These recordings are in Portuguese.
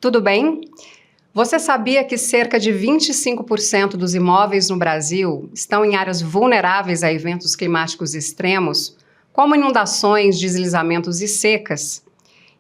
tudo bem? Você sabia que cerca de 25% dos imóveis no Brasil estão em áreas vulneráveis a eventos climáticos extremos, como inundações, deslizamentos e secas?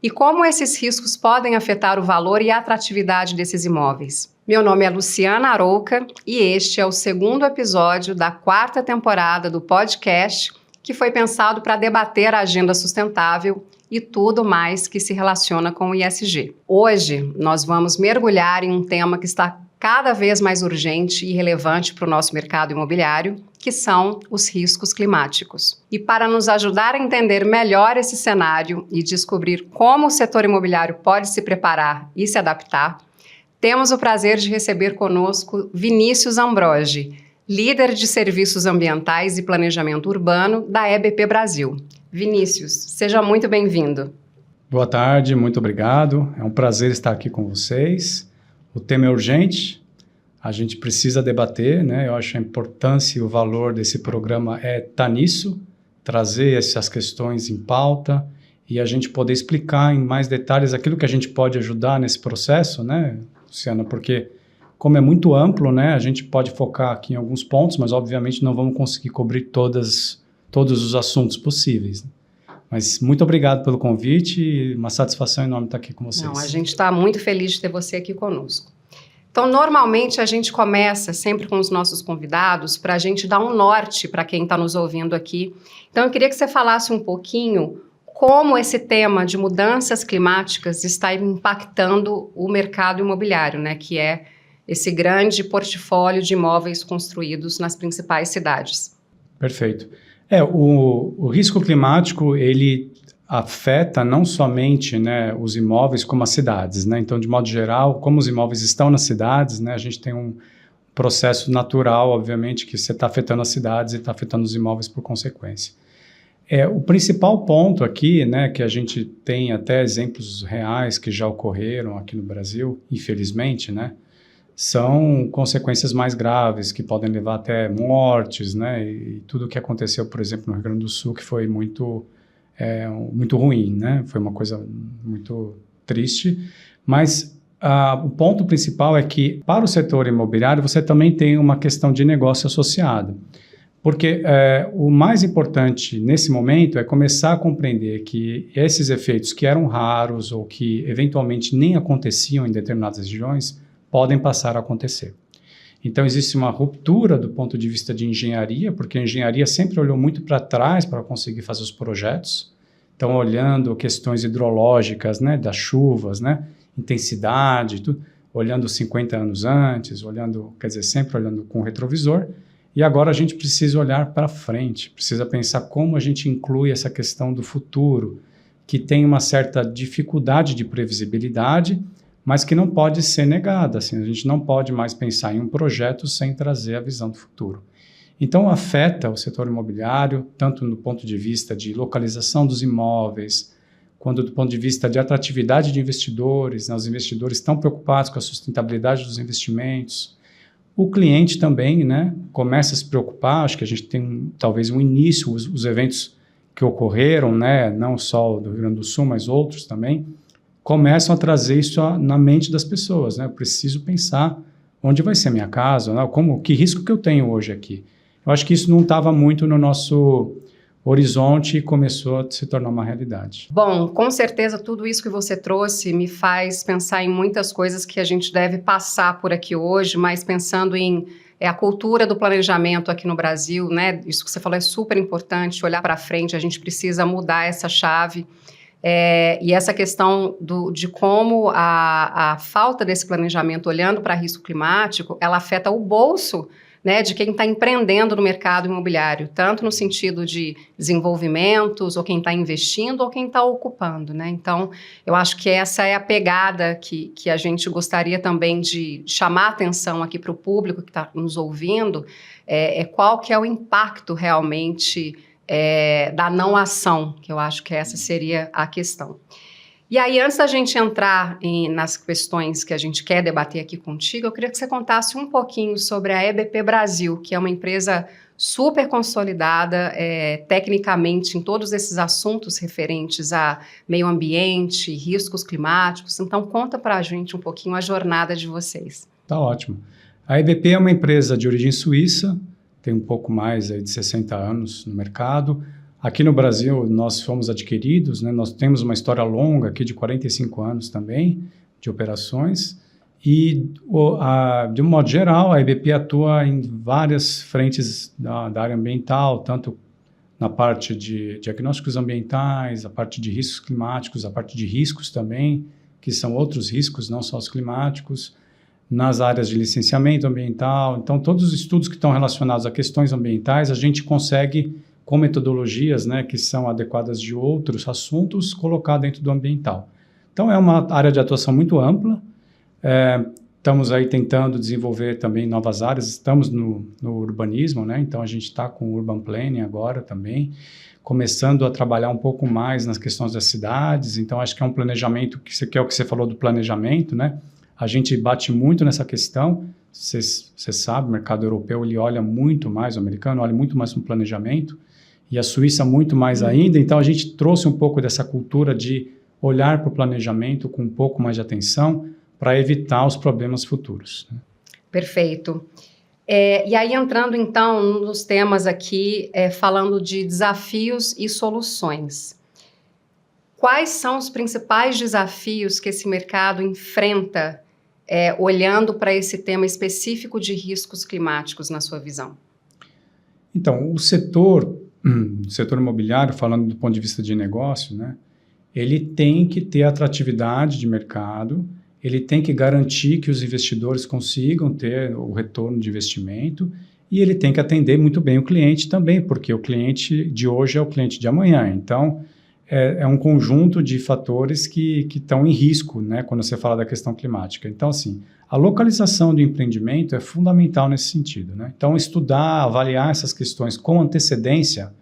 E como esses riscos podem afetar o valor e a atratividade desses imóveis? Meu nome é Luciana Arouca e este é o segundo episódio da 4ª temporada do podcast que foi pensado para debater a agenda sustentável e tudo mais que se relaciona com o ESG. Hoje, nós vamos mergulhar em um tema que está cada vez mais urgente e relevante para o nosso mercado imobiliário, que são os riscos climáticos. E para nos ajudar a entender melhor esse cenário e descobrir como o setor imobiliário pode se preparar e se adaptar, temos o prazer de receber conosco Vinícius Ambrogi, líder de serviços ambientais e planejamento urbano da EBP Brasil. Vinícius, seja muito bem-vindo. Boa tarde, muito obrigado. É um prazer estar aqui com vocês. O tema é urgente, a gente precisa debater, né? Eu acho a importância e o valor desse programa é estar nisso, trazer essas questões em pauta e a gente poder explicar em mais detalhes aquilo que a gente pode ajudar nesse processo, né, Luciana? Porque como é muito amplo, né, a gente pode focar aqui em alguns pontos, mas obviamente não vamos conseguir cobrir todos os assuntos possíveis. Mas muito obrigado pelo convite e uma satisfação enorme estar aqui com vocês. Não, a gente está muito feliz de ter você aqui conosco. Então, normalmente a gente começa sempre com os nossos convidados para a gente dar um norte para quem está nos ouvindo aqui. Então, eu queria que você falasse um pouquinho como esse tema de mudanças climáticas está impactando o mercado imobiliário, né, que é esse grande portfólio de imóveis construídos nas principais cidades. Perfeito. O risco climático, ele afeta não somente, né, os imóveis como as cidades, né? Então, de modo geral, como os imóveis estão nas cidades, né, a gente tem um processo natural, obviamente, que você está afetando as cidades e está afetando os imóveis por consequência. O principal ponto aqui, né, que a gente tem até exemplos reais que já ocorreram aqui no Brasil, infelizmente, né, são consequências mais graves, que podem levar até mortes, né? E tudo o que aconteceu, por exemplo, no Rio Grande do Sul, que foi muito ruim, né? Foi uma coisa muito triste. Mas o ponto principal é que, para o setor imobiliário, você também tem uma questão de negócio associada. Porque o mais importante nesse momento é começar a compreender que esses efeitos que eram raros ou que eventualmente nem aconteciam em determinadas regiões podem passar a acontecer. Então, existe uma ruptura do ponto de vista de engenharia, porque a engenharia sempre olhou muito para trás para conseguir fazer os projetos. Então, olhando questões hidrológicas, né, das chuvas, né, intensidade, tudo, olhando 50 anos antes, sempre olhando com o retrovisor. E agora a gente precisa olhar para frente, precisa pensar como a gente inclui essa questão do futuro, que tem uma certa dificuldade de previsibilidade, mas que não pode ser negada, assim, a gente não pode mais pensar em um projeto sem trazer a visão do futuro. Então, afeta o setor imobiliário, tanto do ponto de vista de localização dos imóveis, quanto do ponto de vista de atratividade de investidores, né? Os investidores estão preocupados com a sustentabilidade dos investimentos. O cliente também, né, começa a se preocupar, acho que a gente tem talvez um início, os eventos que ocorreram, né, não só do Rio Grande do Sul, mas outros também, começam a trazer isso na mente das pessoas, né? Eu preciso pensar onde vai ser a minha casa, né? Que risco que eu tenho hoje aqui. Eu acho que isso não estava muito no nosso horizonte e começou a se tornar uma realidade. Bom, com certeza tudo isso que você trouxe me faz pensar em muitas coisas que a gente deve passar por aqui hoje, mas pensando em a cultura do planejamento aqui no Brasil, né? Isso que você falou é super importante, olhar para frente, a gente precisa mudar essa chave. E essa questão de como a falta desse planejamento, olhando para risco climático, ela afeta o bolso, né, de quem está empreendendo no mercado imobiliário, tanto no sentido de desenvolvimentos, ou quem está investindo, ou quem está ocupando, né? Então, eu acho que essa é a pegada que a gente gostaria também de chamar a atenção aqui para o público que está nos ouvindo, qual que é o impacto realmente da não ação, que eu acho que essa seria a questão. E aí, antes da gente entrar nas questões que a gente quer debater aqui contigo, eu queria que você contasse um pouquinho sobre a EBP Brasil, que é uma empresa super consolidada tecnicamente em todos esses assuntos referentes a meio ambiente, riscos climáticos. Então, conta para a gente um pouquinho a jornada de vocês. Tá ótimo. A EBP é uma empresa de origem suíça, tem um pouco mais aí de 60 anos no mercado. Aqui no Brasil, nós fomos adquiridos, né? Nós temos uma história longa aqui de 45 anos também de operações e, de um modo geral, a EBP atua em várias frentes da área ambiental, tanto na parte de diagnósticos ambientais, a parte de riscos climáticos, a parte de riscos também, que são outros riscos, não só os climáticos, nas áreas de licenciamento ambiental. Então, todos os estudos que estão relacionados a questões ambientais, a gente consegue, com metodologias, né, que são adequadas de outros assuntos, colocar dentro do ambiental. Então, é uma área de atuação muito ampla. Estamos aí tentando desenvolver também novas áreas, estamos no urbanismo, né? Então a gente está com o Urban Planning agora também, começando a trabalhar um pouco mais nas questões das cidades. Então acho que é um planejamento, que é o que você falou do planejamento, né? A gente bate muito nessa questão, você sabe, o mercado europeu ele olha muito mais, o americano olha muito mais no planejamento, e a Suíça muito mais ainda. Então a gente trouxe um pouco dessa cultura de olhar para o planejamento com um pouco mais de atenção, para evitar os problemas futuros. Perfeito. E aí, entrando então nos temas aqui, falando de desafios e soluções. Quais são os principais desafios que esse mercado enfrenta, olhando para esse tema específico de riscos climáticos, na sua visão? Então, o setor imobiliário, falando do ponto de vista de negócio, né, ele tem que ter atratividade de mercado, ele tem que garantir que os investidores consigam ter o retorno de investimento e ele tem que atender muito bem o cliente também, porque o cliente de hoje é o cliente de amanhã. Então, é um conjunto de fatores que estão em risco, né, quando você fala da questão climática. Então, assim, a localização do empreendimento é fundamental nesse sentido, né? Então, estudar, avaliar essas questões com antecedência,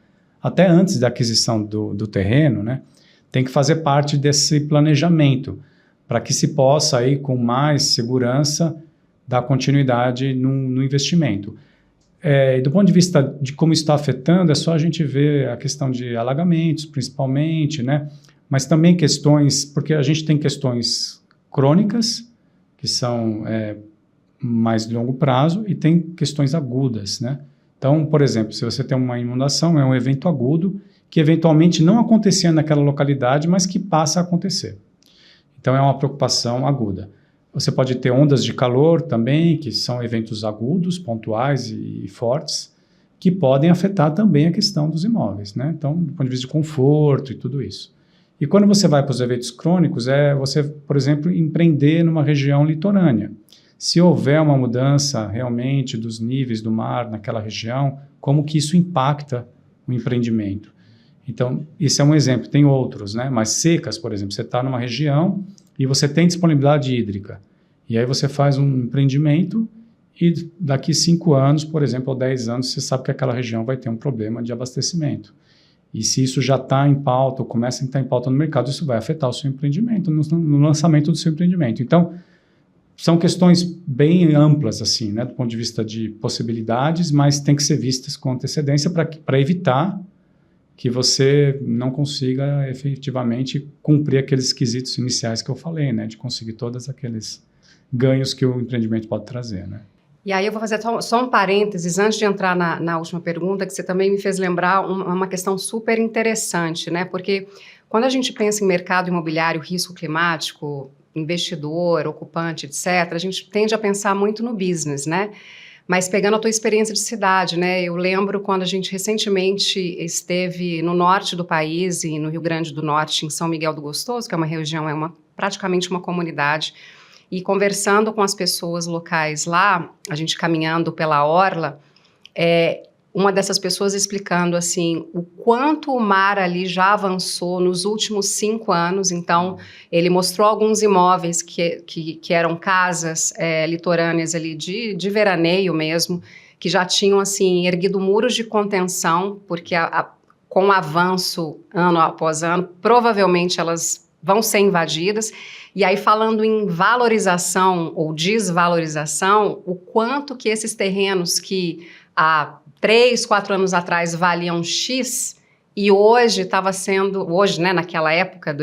até antes da aquisição do terreno, né, tem que fazer parte desse planejamento, para que se possa, aí, com mais segurança, dar continuidade no investimento. E do ponto de vista de como está afetando, é só a gente ver a questão de alagamentos, principalmente, né? Mas também questões, porque a gente tem questões crônicas, que são mais de longo prazo, e tem questões agudas, né? Então, por exemplo, se você tem uma inundação, é um evento agudo, que eventualmente não acontecia naquela localidade, mas que passa a acontecer. Então, é uma preocupação aguda. Você pode ter ondas de calor também, que são eventos agudos, pontuais e fortes, que podem afetar também a questão dos imóveis, né? Então, do ponto de vista de conforto e tudo isso. E quando você vai para os eventos crônicos, você, por exemplo, empreender numa região litorânea. Se houver uma mudança realmente dos níveis do mar naquela região, como que isso impacta o empreendimento? Então, esse é um exemplo, tem outros, né? Mas secas, por exemplo, você está numa região e você tem disponibilidade hídrica. E aí você faz um empreendimento e daqui 5 anos, por exemplo, ou 10 anos, você sabe que aquela região vai ter um problema de abastecimento. E se isso já está em pauta, ou começa a estar em pauta no mercado, isso vai afetar o seu empreendimento, no lançamento do seu empreendimento. Então, são questões bem amplas, assim, né? Do ponto de vista de possibilidades, mas tem que ser vistas com antecedência para evitar que você não consiga efetivamente cumprir aqueles quesitos iniciais que eu falei, né? De conseguir todos aqueles ganhos que o empreendimento pode trazer, né? E aí eu vou fazer só um parênteses, antes de entrar na última pergunta, que você também me fez lembrar uma questão super interessante, né? Porque quando a gente pensa em mercado imobiliário, risco climático, investidor, ocupante, etc., a gente tende a pensar muito no business, né? Mas pegando a tua experiência de cidade, né? Eu lembro quando a gente recentemente esteve no norte do país, e no Rio Grande do Norte, em São Miguel do Gostoso, que é uma região, praticamente uma comunidade, e conversando com as pessoas locais lá, a gente caminhando pela orla, uma dessas pessoas explicando assim, o quanto o mar ali já avançou nos últimos 5 anos. Então, ele mostrou alguns imóveis que eram casas litorâneas ali de veraneio mesmo, que já tinham assim erguido muros de contenção, porque com o avanço ano após ano, provavelmente elas vão ser invadidas. E aí, falando em valorização ou desvalorização, o quanto que esses terrenos que há 3, 4 anos atrás valiam X e hoje estava sendo, hoje, né, naquela época,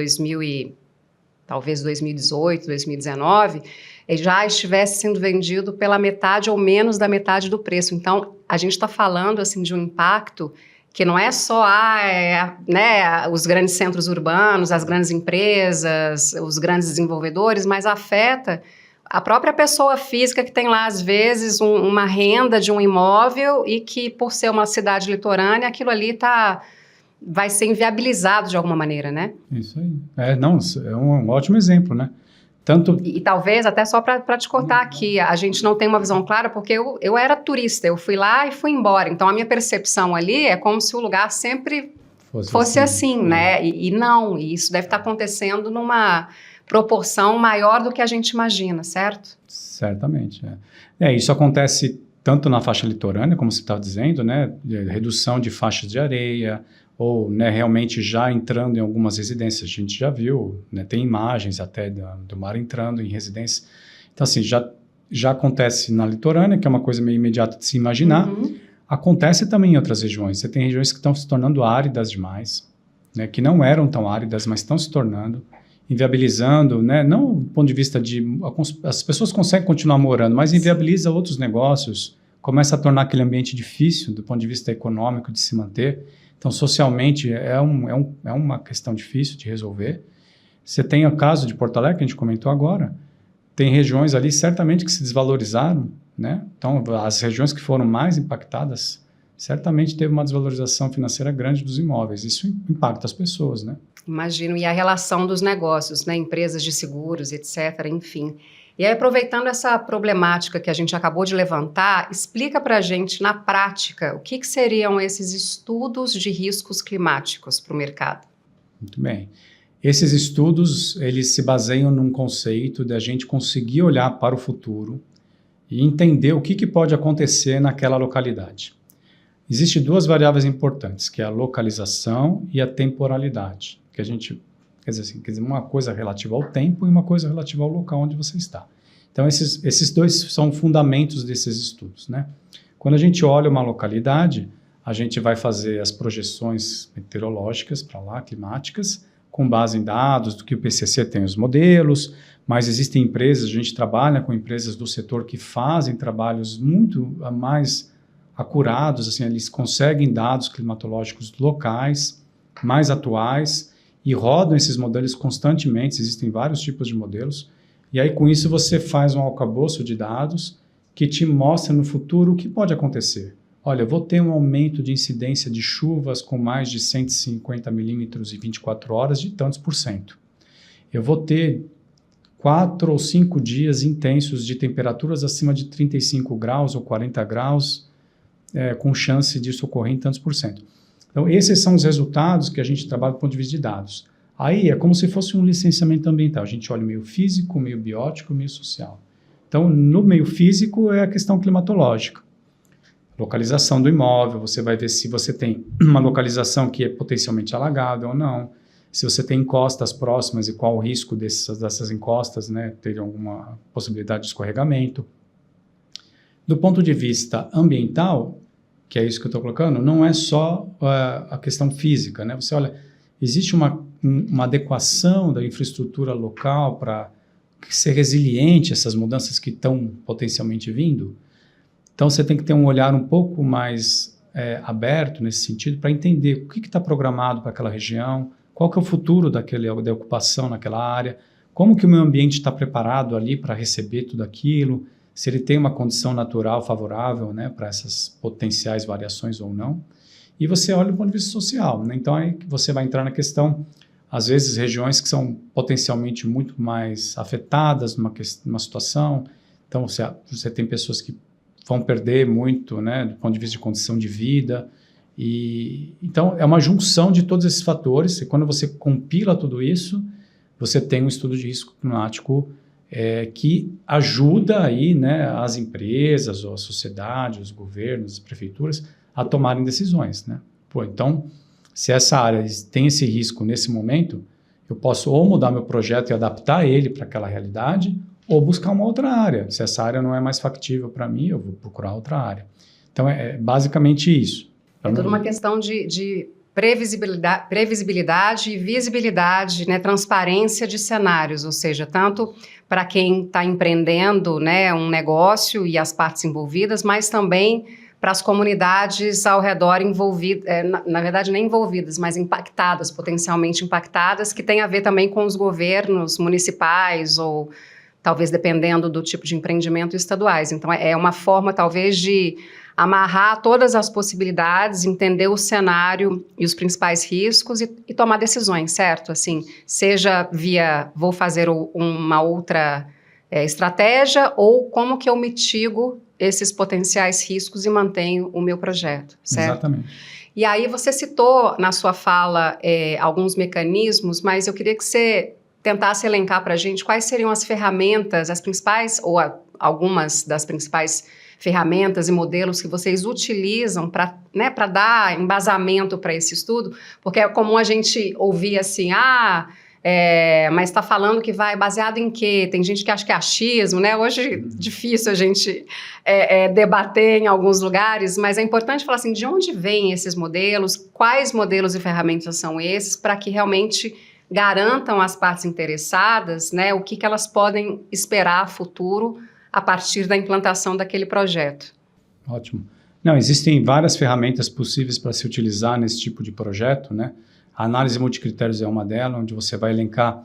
talvez 2018, 2019, já estivesse sendo vendido pela metade ou menos da metade do preço. Então, a gente está falando assim, de um impacto que não é só né, os grandes centros urbanos, as grandes empresas, os grandes desenvolvedores, mas afeta a própria pessoa física que tem lá, às vezes, uma renda de um imóvel e que, por ser uma cidade litorânea, aquilo ali vai ser inviabilizado de alguma maneira, né? Isso aí. É um ótimo exemplo, né? Tanto... E talvez, até só para te cortar aqui, a gente não tem uma visão clara, porque eu era turista, eu fui lá e fui embora. Então, a minha percepção ali é como se o lugar sempre fosse assim, né? E não, e isso deve estar acontecendo numa proporção maior do que a gente imagina, certo? Certamente, isso acontece tanto na faixa litorânea, como você estava dizendo, né? Redução de faixas de areia, ou, né, realmente já entrando em algumas residências, a gente já viu, né, tem imagens até do mar entrando em residências. Então, assim, já acontece na litorânea, que é uma coisa meio imediata de se imaginar. Acontece também em outras regiões. Você tem regiões que estão se tornando áridas demais, né, que não eram tão áridas, mas estão se tornando, inviabilizando, né, não do ponto de vista as pessoas conseguem continuar morando, mas inviabiliza outros negócios, começa a tornar aquele ambiente difícil do ponto de vista econômico de se manter. Então, socialmente, é uma questão difícil de resolver. Você tem o caso de Porto Alegre, que a gente comentou agora, tem regiões ali certamente que se desvalorizaram, né? Então, as regiões que foram mais impactadas, certamente teve uma desvalorização financeira grande dos imóveis. Isso impacta as pessoas, né? Imagino, e a relação dos negócios, né? Empresas de seguros, etc., enfim. E aí, aproveitando essa problemática que a gente acabou de levantar, explica para a gente, na prática, o que seriam esses estudos de riscos climáticos para o mercado? Muito bem. Esses estudos, eles se baseiam num conceito de a gente conseguir olhar para o futuro e entender o que pode acontecer naquela localidade. Existem 2 variáveis importantes, que é a localização e a temporalidade, que a gente... Quer dizer, uma coisa relativa ao tempo e uma coisa relativa ao local onde você está. Então, esses 2 são fundamentos desses estudos, né? Quando a gente olha uma localidade, a gente vai fazer as projeções meteorológicas para lá, climáticas, com base em dados do que o IPCC tem os modelos, mas existem empresas, a gente trabalha com empresas do setor que fazem trabalhos muito mais acurados, assim, eles conseguem dados climatológicos locais, mais atuais, e rodam esses modelos constantemente, existem vários tipos de modelos, e aí com isso você faz um arcabouço de dados que te mostra no futuro o que pode acontecer. Olha, eu vou ter um aumento de incidência de chuvas com mais de 150 milímetros em 24 horas de tantos %. Eu vou ter 4 ou 5 dias intensos de temperaturas acima de 35 graus ou 40 graus, com chance disso ocorrer em tantos %. Então, esses são os resultados que a gente trabalha do ponto de vista de dados. Aí é como se fosse um licenciamento ambiental. A gente olha o meio físico, o meio biótico, o meio social. Então, no meio físico é a questão climatológica. Localização do imóvel, você vai ver se você tem uma localização que é potencialmente alagada ou não, se você tem encostas próximas e qual o risco dessas encostas, né, ter alguma possibilidade de escorregamento. Do ponto de vista ambiental, que é isso que eu estou colocando, não é só a questão física, né? Você olha, existe uma adequação da infraestrutura local para ser resiliente a essas mudanças que estão potencialmente vindo. Então, você tem que ter um olhar um pouco mais aberto nesse sentido para entender o que está programado para aquela região, qual que é o futuro da ocupação naquela área, como que o meio ambiente está preparado ali para receber tudo aquilo, se ele tem uma condição natural favorável, né, para essas potenciais variações ou não. E você olha do ponto de vista social, né? Então aí você vai entrar na questão, às vezes, regiões que são potencialmente muito mais afetadas numa situação. Então você tem pessoas que vão perder muito, né, do ponto de vista de condição de vida. Então é uma junção de todos esses fatores, e quando você compila tudo isso, você tem um estudo de risco climático que ajuda aí, né, as empresas, ou a sociedade, os governos, as prefeituras a tomarem decisões, né? Então, se essa área tem esse risco nesse momento, Eu posso ou mudar meu projeto e adaptar ele para aquela realidade, ou buscar uma outra área. Se essa área não é mais factível para mim, eu vou procurar outra área. Então, é basicamente isso. É tudo uma questão de previsibilidade e visibilidade, né, transparência de cenários, ou seja, tanto para quem está empreendendo, né, um negócio e as partes envolvidas, mas também para as comunidades ao redor envolvidas, na verdade nem envolvidas, mas impactadas, potencialmente impactadas, que tem a ver também com os governos municipais ou talvez dependendo do tipo de empreendimento estaduais. Então é uma forma talvez de amarrar todas as possibilidades, entender o cenário e os principais riscos e tomar decisões, certo? Assim, seja via vou fazer uma outra estratégia ou como que eu mitigo esses potenciais riscos e mantenho o meu projeto, certo? Exatamente. E aí você citou na sua fala alguns mecanismos, mas eu queria que você tentasse elencar para a gente quais seriam as ferramentas, as principais, ou algumas das principais ferramentas e modelos que vocês utilizam para, né, para dar embasamento para esse estudo, porque é comum a gente ouvir assim, mas está falando que vai baseado em quê? Tem gente que acha que é achismo, né? Hoje é difícil a gente debater em alguns lugares, mas é importante falar assim, de onde vêm esses modelos, quais modelos e ferramentas são esses, para que realmente garantam às partes interessadas, né, o que elas podem esperar a futuro a partir da implantação daquele projeto. Ótimo. Não, existem várias ferramentas possíveis para se utilizar nesse tipo de projeto, né? A análise multicritérios é uma delas, onde você vai elencar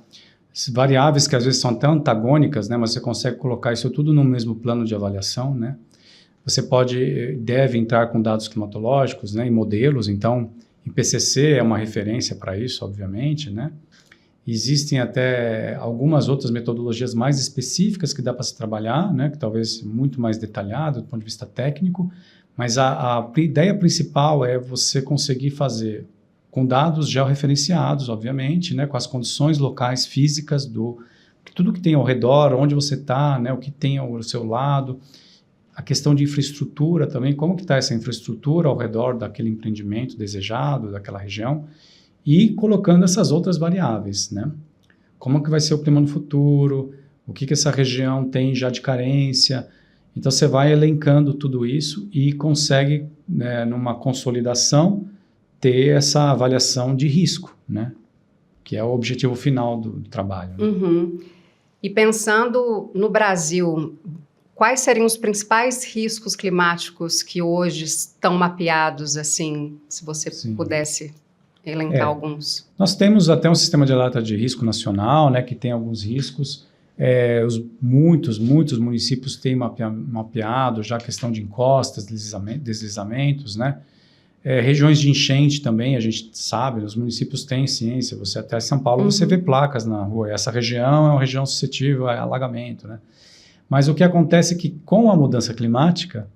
variáveis que às vezes são até antagônicas, né? Mas você consegue colocar isso tudo no mesmo plano de avaliação, né? Você deve entrar com dados climatológicos, né? E modelos, então, IPCC é uma referência para isso, obviamente, né? Existem até algumas outras metodologias mais específicas que dá para se trabalhar, né, que talvez muito mais detalhado do ponto de vista técnico, mas a ideia principal é você conseguir fazer com dados georreferenciados, obviamente, né, com as condições locais físicas tudo que tem ao redor, onde você está, né, o que tem ao seu lado, a questão de infraestrutura também, como que está essa infraestrutura ao redor daquele empreendimento desejado, daquela região, e colocando essas outras variáveis, né? Como que vai ser o clima no futuro, o que essa região tem já de carência. Então, você vai elencando tudo isso e consegue, né, numa consolidação, ter essa avaliação de risco, né? Que é o objetivo final do trabalho. Né? Uhum. E pensando no Brasil, quais seriam os principais riscos climáticos que hoje estão mapeados, assim, se você pudesse elencar alguns? Nós temos até um sistema de alerta de risco nacional, né, que tem alguns riscos. Muitos municípios têm mapeado já a questão de encostas, deslizamentos, né? Regiões de enchente também, a gente sabe, os municípios têm ciência. Você até em São Paulo, você vê placas na rua. Essa região é uma região suscetível a alagamento, né? Mas o que acontece é que com a mudança climática,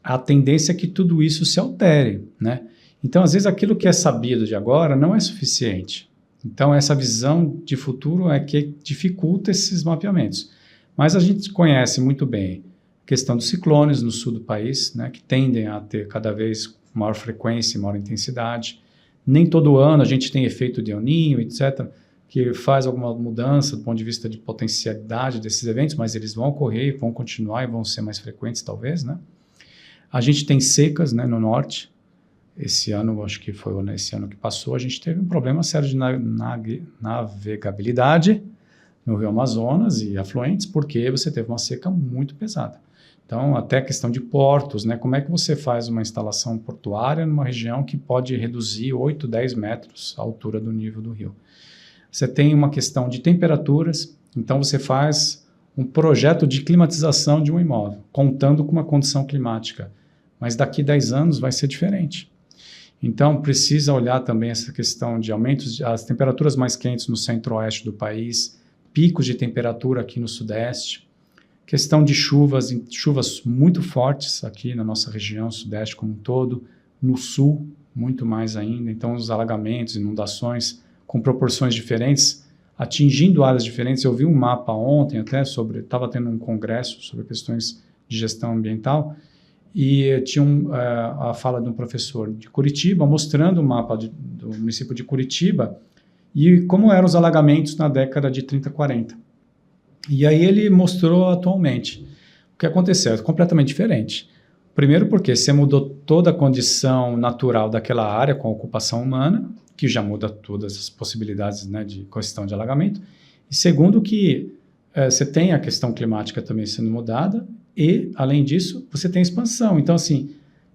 a tendência é que tudo isso se altere, né? Então, às vezes, aquilo que é sabido de agora não é suficiente. Então, essa visão de futuro é que dificulta esses mapeamentos. Mas a gente conhece muito bem a questão dos ciclones no sul do país, né, que tendem a ter cada vez maior frequência e maior intensidade. Nem todo ano a gente tem efeito de El Niño, etc., que faz alguma mudança do ponto de vista de potencialidade desses eventos, mas eles vão ocorrer, vão continuar e vão ser mais frequentes, talvez, né? A gente tem secas, né, no norte. Esse ano, acho que foi esse ano que passou, a gente teve um problema sério de navegabilidade no Rio Amazonas e afluentes, porque você teve uma seca muito pesada. Então, até a questão de portos, né? Como é que você faz uma instalação portuária numa região que pode reduzir 8, 10 metros a altura do nível do rio? Você tem uma questão de temperaturas, então você faz um projeto de climatização de um imóvel, contando com uma condição climática. Mas daqui 10 anos vai ser diferente. Então, precisa olhar também essa questão de aumentos, as temperaturas mais quentes no centro-oeste do país, picos de temperatura aqui no sudeste, questão de chuvas muito fortes aqui na nossa região, sudeste como um todo, no sul, muito mais ainda. Então, os alagamentos, inundações com proporções diferentes, atingindo áreas diferentes. Eu vi um mapa ontem até estava tendo um congresso sobre questões de gestão ambiental, e tinha a fala de um professor de Curitiba mostrando o mapa do município de Curitiba e como eram os alagamentos na década de 30, 40. E aí ele mostrou atualmente. O que aconteceu é completamente diferente. Primeiro porque você mudou toda a condição natural daquela área com a ocupação humana, que já muda todas as possibilidades, né, de questão de alagamento. E segundo que você tem a questão climática também sendo mudada e, além disso, você tem expansão. Então, assim,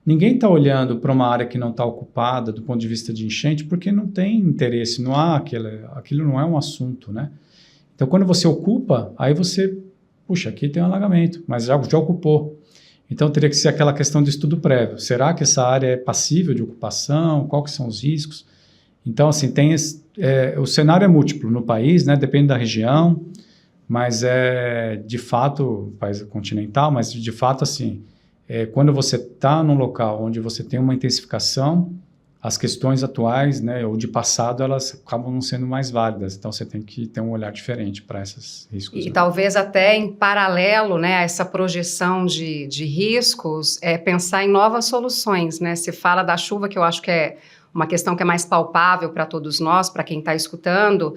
ninguém está olhando para uma área que não está ocupada do ponto de vista de enchente porque não tem interesse, não há aquilo não é um assunto, né? Então, quando você ocupa, aí você, puxa, aqui tem um alagamento, mas já ocupou. Então, teria que ser aquela questão de estudo prévio. Será que essa área é passível de ocupação? Quais que são os riscos? Então, assim, o cenário é múltiplo no país, né? Depende da região, mas de fato, país continental, mas de fato, assim, quando você está num local onde você tem uma intensificação, as questões atuais, né, ou de passado, elas acabam não sendo mais válidas. Então, você tem que ter um olhar diferente para esses riscos. E né? talvez até em paralelo, né, a essa projeção de riscos, pensar em novas soluções, né? Se fala da chuva, que eu acho que é uma questão que é mais palpável para todos nós, para quem está escutando,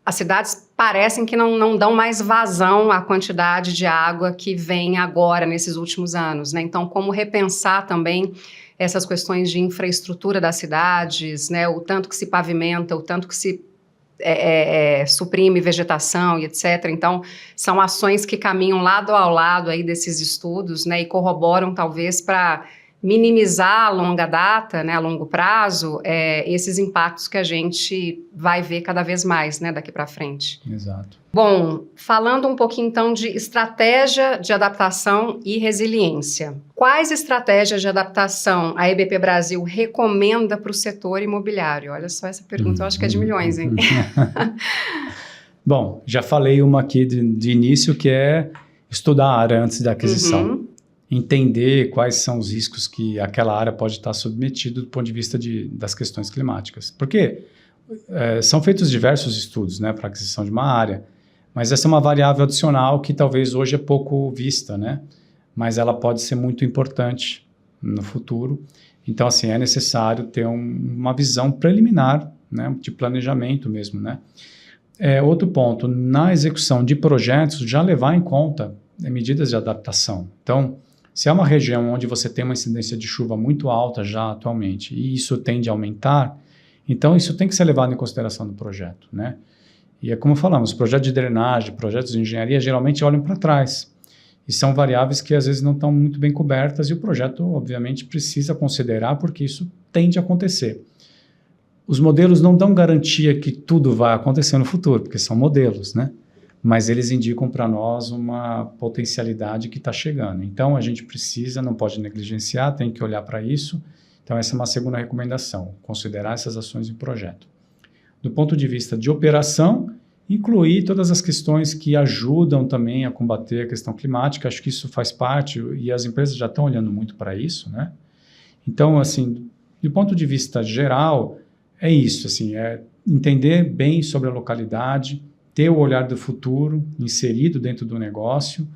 as cidades parecem que não dão mais vazão à quantidade de água que vem agora, nesses últimos anos, né? Então, como repensar também essas questões de infraestrutura das cidades, né? O tanto que se pavimenta, o tanto que se suprime vegetação e etc. Então, são ações que caminham lado a lado aí desses estudos, né? E corroboram, talvez, para minimizar a longa data, né, a longo prazo, esses impactos que a gente vai ver cada vez mais, né, daqui para frente. Exato. Bom, falando um pouquinho então de estratégia de adaptação e resiliência. Quais estratégias de adaptação a EBP Brasil recomenda para o setor imobiliário? Olha só essa pergunta, eu acho que é de milhões, hein? Bom, já falei uma aqui de início, que é estudar a área antes da aquisição. Entender quais são os riscos que aquela área pode estar submetida do ponto de vista das questões climáticas. Porque são feitos diversos estudos, né, para a aquisição de uma área, mas essa é uma variável adicional que talvez hoje é pouco vista, né, mas ela pode ser muito importante no futuro. Então, assim, é necessário ter uma visão preliminar, né, de planejamento mesmo, né. Outro ponto, na execução de projetos, já levar em conta medidas de adaptação. Então, se é uma região onde você tem uma incidência de chuva muito alta já atualmente e isso tende a aumentar, então isso tem que ser levado em consideração no projeto, né? E é como falamos, projetos de drenagem, projetos de engenharia geralmente olham para trás e são variáveis que às vezes não estão muito bem cobertas e o projeto obviamente precisa considerar porque isso tende a acontecer. Os modelos não dão garantia que tudo vai acontecer no futuro, porque são modelos, né? Mas eles indicam para nós uma potencialidade que está chegando. Então, a gente não pode negligenciar, tem que olhar para isso. Então, essa é uma segunda recomendação, considerar essas ações em projeto. Do ponto de vista de operação, incluir todas as questões que ajudam também a combater a questão climática, acho que isso faz parte, e as empresas já estão olhando muito para isso, né? Então, assim, do ponto de vista geral, é isso, assim, entender bem sobre a localidade, ter o olhar do futuro inserido dentro do negócio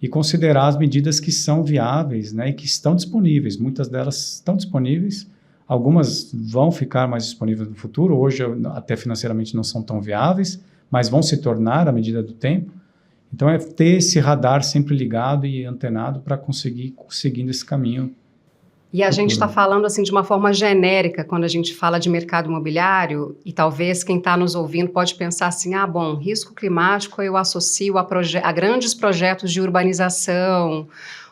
e considerar as medidas que são viáveis, né, e que estão disponíveis. Muitas delas estão disponíveis, algumas vão ficar mais disponíveis no futuro, hoje até financeiramente não são tão viáveis, mas vão se tornar à medida do tempo. Então, ter esse radar sempre ligado e antenado para conseguir seguindo esse caminho. E a gente está falando assim de uma forma genérica quando a gente fala de mercado imobiliário e talvez quem está nos ouvindo pode pensar assim, bom, risco climático eu associo a grandes projetos de urbanização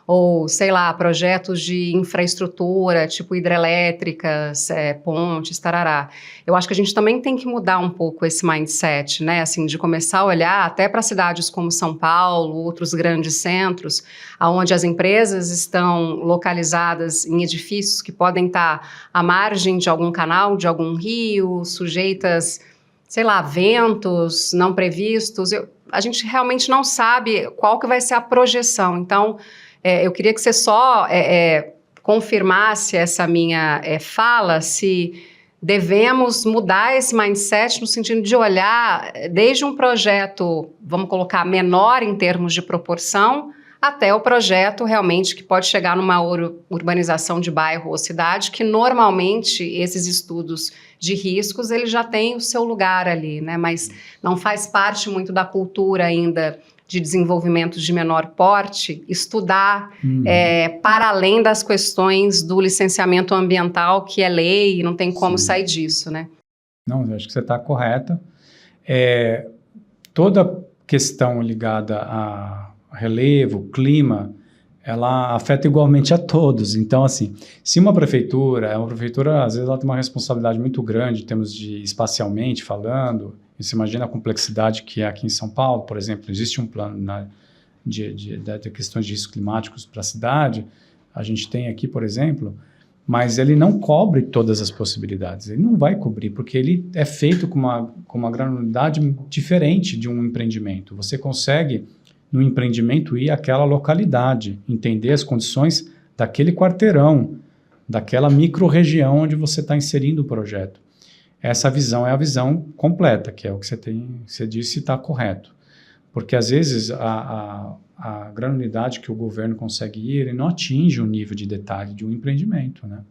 ou, sei lá, projetos de infraestrutura, tipo hidrelétricas, pontes, tarará. Eu acho que a gente também tem que mudar um pouco esse mindset, né, assim, de começar a olhar até para cidades como São Paulo, outros grandes centros, onde as empresas estão localizadas em edifícios que podem estar à margem de algum canal, de algum rio, sujeitas, sei lá, ventos não previstos. A gente realmente não sabe qual que vai ser a projeção, então eu queria que você só confirmasse essa minha fala, se devemos mudar esse mindset no sentido de olhar desde um projeto, vamos colocar, menor em termos de proporção, até o projeto realmente que pode chegar numa urbanização de bairro ou cidade, que normalmente esses estudos de riscos, ele já tem o seu lugar ali, né? Mas não faz parte muito da cultura ainda de desenvolvimento de menor porte, estudar para além das questões do licenciamento ambiental, que é lei, e não tem como sair disso, né? Não, eu acho que você está correta. Toda questão ligada a relevo, clima, ela afeta igualmente a todos. Então, assim, se uma prefeitura, às vezes ela tem uma responsabilidade muito grande em termos de espacialmente falando. Você imagina a complexidade que é aqui em São Paulo, por exemplo, existe um plano de questões de riscos climáticos para a cidade, a gente tem aqui, por exemplo, mas ele não cobre todas as possibilidades, ele não vai cobrir, porque ele é feito com uma granularidade diferente de um empreendimento. Você consegue, no empreendimento, ir àquela localidade, entender as condições daquele quarteirão, daquela micro-região onde você está inserindo o projeto. Essa visão é a visão completa, que é o que você disse, está correto. Porque, às vezes, a granularidade que o governo consegue ir, ele não atinge o nível de detalhe de um empreendimento, né?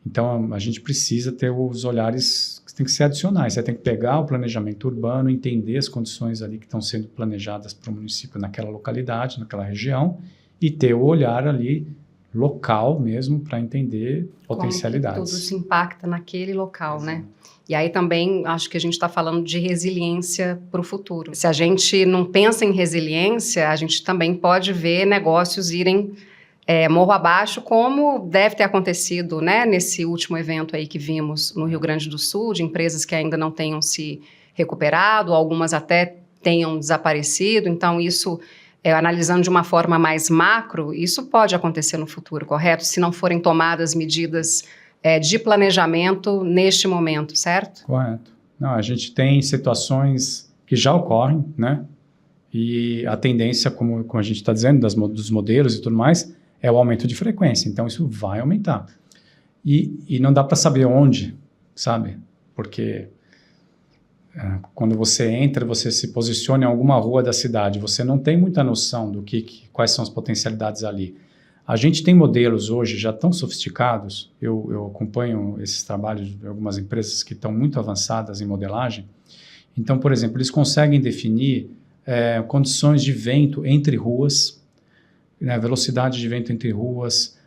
Então, a gente precisa ter os olhares que têm que ser adicionais. Você tem que pegar o planejamento urbano, entender as condições ali que estão sendo planejadas para o município naquela localidade, naquela região, e ter o olhar ali local mesmo para entender potencialidades. Como que tudo se impacta naquele local, né? E aí também acho que a gente está falando de resiliência para o futuro. Se a gente não pensa em resiliência, a gente também pode ver negócios irem morro abaixo, como deve ter acontecido, né, nesse último evento aí que vimos no Rio Grande do Sul, de empresas que ainda não tenham se recuperado, algumas até tenham desaparecido. Então isso, analisando de uma forma mais macro, isso pode acontecer no futuro, correto? Se não forem tomadas medidas de planejamento neste momento, certo? Correto. Não, a gente tem situações que já ocorrem, né? E a tendência, como a gente está dizendo, dos modelos e tudo mais, é o aumento de frequência. Então, isso vai aumentar. E não dá para saber onde, sabe? Porque quando você entra, você se posiciona em alguma rua da cidade, você não tem muita noção quais são as potencialidades ali. A gente tem modelos hoje já tão sofisticados, eu acompanho esses trabalhos de algumas empresas que estão muito avançadas em modelagem. Então, por exemplo, eles conseguem definir condições de vento entre ruas, né, velocidade de vento entre ruas,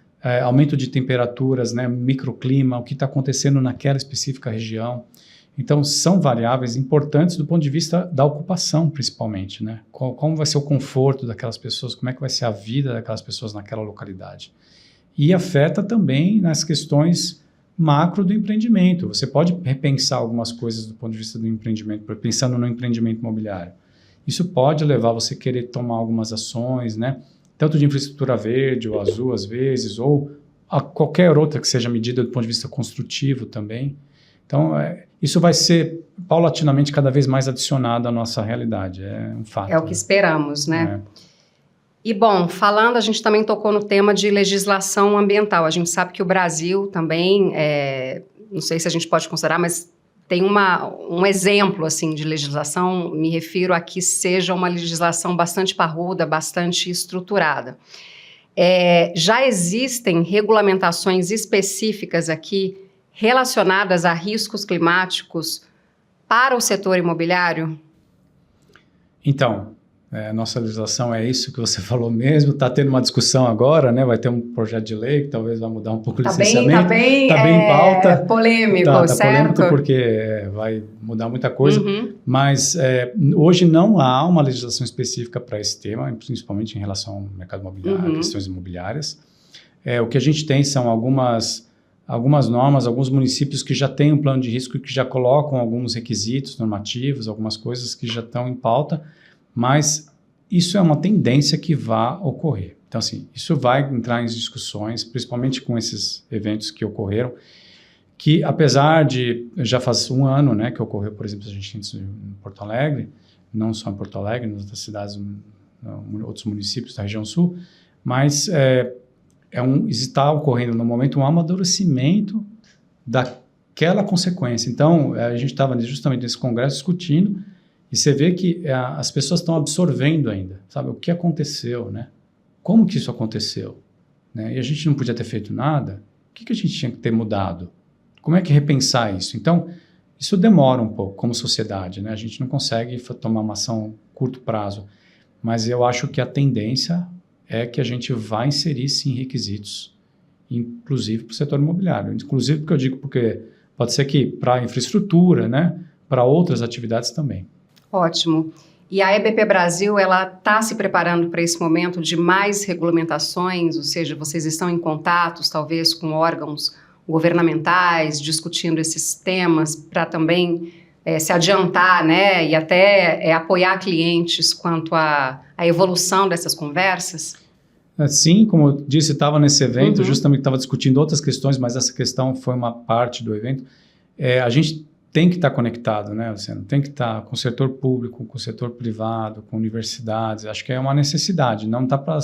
aumento de temperaturas, né, microclima, o que está acontecendo naquela específica região. Então, são variáveis importantes do ponto de vista da ocupação, principalmente, né? Como vai ser o conforto daquelas pessoas, como é que vai ser a vida daquelas pessoas naquela localidade. E afeta também nas questões macro do empreendimento. Você pode repensar algumas coisas do ponto de vista do empreendimento, pensando no empreendimento imobiliário. Isso pode levar você a querer tomar algumas ações, né? Tanto de infraestrutura verde ou azul, às vezes, ou a qualquer outra que seja medida do ponto de vista construtivo também. Então, isso vai ser paulatinamente cada vez mais adicionado à nossa realidade, é um fato. É o que esperamos, né? E, bom, a gente também tocou no tema de legislação ambiental. A gente sabe que o Brasil também, não sei se a gente pode considerar, mas tem um exemplo, assim, de legislação, me refiro a que seja uma legislação bastante parruda, bastante estruturada. Já existem regulamentações específicas aqui relacionadas a riscos climáticos para o setor imobiliário? Então, nossa legislação é isso que você falou mesmo, está tendo uma discussão agora, né? Vai ter um projeto de lei que talvez vai mudar um pouco o licenciamento. Está bem em pauta. Polêmico, certo? Polêmico porque vai mudar muita coisa, mas hoje não há uma legislação específica para esse tema, principalmente em relação ao mercado imobiliário, questões imobiliárias. O que a gente tem são algumas normas, alguns municípios que já têm um plano de risco e que já colocam alguns requisitos normativos, algumas coisas que já estão em pauta, mas isso é uma tendência que vai ocorrer. Então, assim, isso vai entrar em discussões, principalmente com esses eventos que ocorreram, que apesar de, já faz um ano, né, que ocorreu, por exemplo, a gente tem isso em Porto Alegre, não só em Porto Alegre, nas outras cidades, outros municípios da região sul, mas está ocorrendo no momento um amadurecimento daquela consequência. Então, a gente estava justamente nesse congresso discutindo, e você vê que as pessoas estão absorvendo ainda, sabe, o que aconteceu, né? como que isso aconteceu? Né? E a gente não podia ter feito nada, o que a gente tinha que ter mudado? Como é que repensar isso? Então, isso demora um pouco como sociedade, né? A gente não consegue tomar uma ação curto prazo, mas eu acho que a tendência é que a gente vai inserir, sim, requisitos, inclusive para o setor imobiliário. Inclusive, porque eu digo, porque pode ser que para a infraestrutura, né? Para outras atividades também. Ótimo. E a EBP Brasil, ela está se preparando para esse momento de mais regulamentações, ou seja, vocês estão em contatos, talvez, com órgãos governamentais, discutindo esses temas para também se adiantar, né, e até apoiar clientes quanto à evolução dessas conversas? Sim, como eu disse, estava nesse evento, justamente estava discutindo outras questões, mas essa questão foi uma parte do evento. A gente tem que estar conectado, né, Luciano? Tem que estar com o setor público, com o setor privado, com universidades. Acho que é uma necessidade. Não dá para...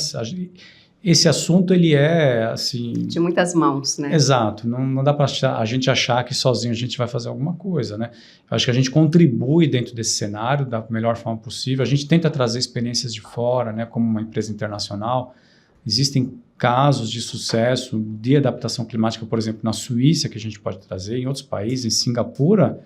Esse assunto, ele é, assim... de muitas mãos, né? Exato. Não dá para a gente achar que sozinho a gente vai fazer alguma coisa, né? Eu acho que a gente contribui dentro desse cenário da melhor forma possível. A gente tenta trazer experiências de fora, né? Como uma empresa internacional. Existem casos de sucesso de adaptação climática, por exemplo, na Suíça, que a gente pode trazer, em outros países. Em Singapura,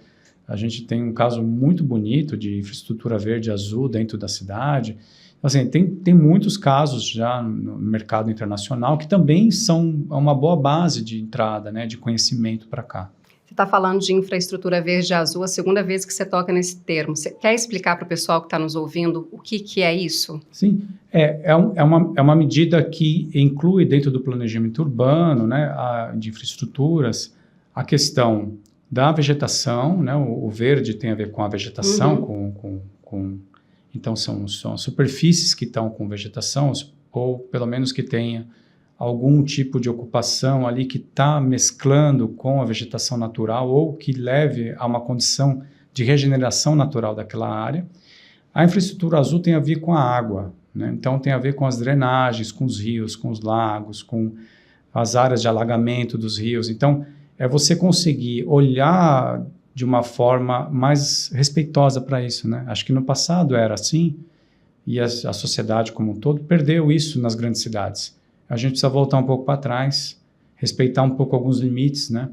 a gente tem um caso muito bonito de infraestrutura verde e azul dentro da cidade. Assim, tem muitos casos já no mercado internacional que também são uma boa base de entrada, né, de conhecimento para cá. Você está falando de infraestrutura verde e azul, a segunda vez que você toca nesse termo. Você quer explicar para o pessoal que está nos ouvindo o que é isso? Sim, é uma medida que inclui dentro do planejamento urbano, né, de infraestruturas, a questão da vegetação, né, o verde tem a ver com a vegetação, então são superfícies que estão com vegetação, ou pelo menos que tenha algum tipo de ocupação ali que está mesclando com a vegetação natural ou que leve a uma condição de regeneração natural daquela área. A infraestrutura azul tem a ver com a água, né? Então tem a ver com as drenagens, com os rios, com os lagos, com as áreas de alagamento dos rios. Então é você conseguir olhar de uma forma mais respeitosa para isso, né? Acho que no passado era assim e a sociedade como um todo perdeu isso nas grandes cidades. A gente precisa voltar um pouco para trás, respeitar um pouco alguns limites, né?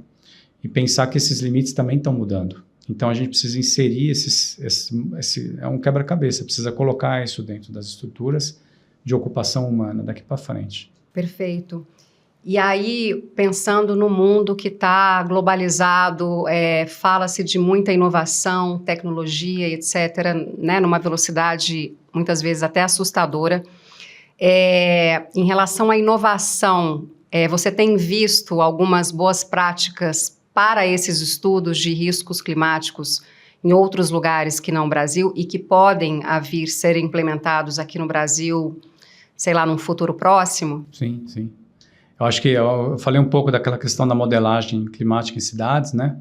E pensar que esses limites também estão mudando. Então, a gente precisa inserir é um quebra-cabeça, precisa colocar isso dentro das estruturas de ocupação humana daqui para frente. Perfeito. E aí, pensando no mundo que está globalizado, fala-se de muita inovação, tecnologia, etc., né, numa velocidade muitas vezes até assustadora. Em relação à inovação, você tem visto algumas boas práticas para esses estudos de riscos climáticos em outros lugares que não o Brasil e que podem vir ser implementados aqui no Brasil, sei lá, num futuro próximo? Sim, sim. Eu acho que eu falei um pouco daquela questão da modelagem climática em cidades, né?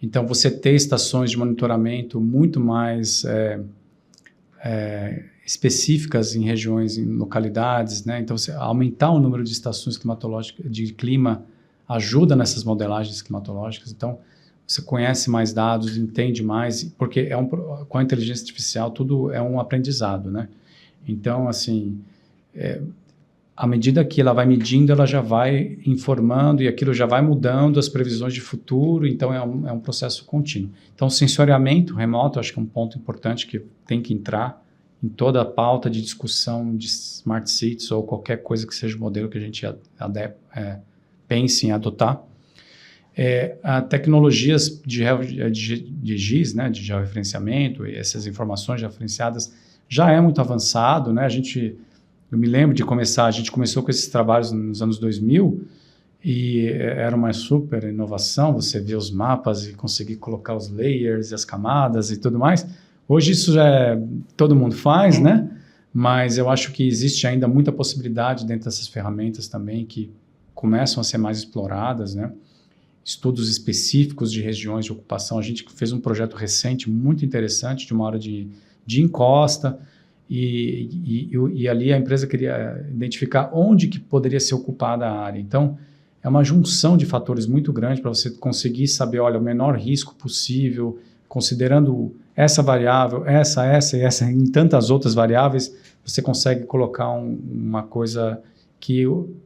Então, você ter estações de monitoramento muito mais específicas em regiões, em localidades, né? Então, você aumentar o número de estações climatológicas, de clima, ajuda nessas modelagens climatológicas. Então, você conhece mais dados, entende mais, porque com a inteligência artificial tudo é um aprendizado, né? Então, assim, à medida que ela vai medindo, ela já vai informando e aquilo já vai mudando as previsões de futuro, então é um processo contínuo. Então, o sensoriamento remoto, acho que é um ponto importante que tem que entrar em toda a pauta de discussão de smart cities ou qualquer coisa que seja o modelo que a gente pense em adotar. Tecnologias de GIS, né, de georreferenciamento, e essas informações georreferenciadas já é muito avançado, né? Eu me lembro de a gente começou com esses trabalhos nos anos 2000 e era uma super inovação, você ver os mapas e conseguir colocar os layers e as camadas e tudo mais. Hoje isso todo mundo faz, né? Mas eu acho que existe ainda muita possibilidade dentro dessas ferramentas também que começam a ser mais exploradas, né? Estudos específicos de regiões de ocupação. A gente fez um projeto recente muito interessante de uma área de encosta e ali a empresa queria identificar onde que poderia ser ocupada a área. Então, é uma junção de fatores muito grande para você conseguir saber, olha, o menor risco possível, considerando essa variável, essa e essa, em tantas outras variáveis, você consegue colocar uma coisa que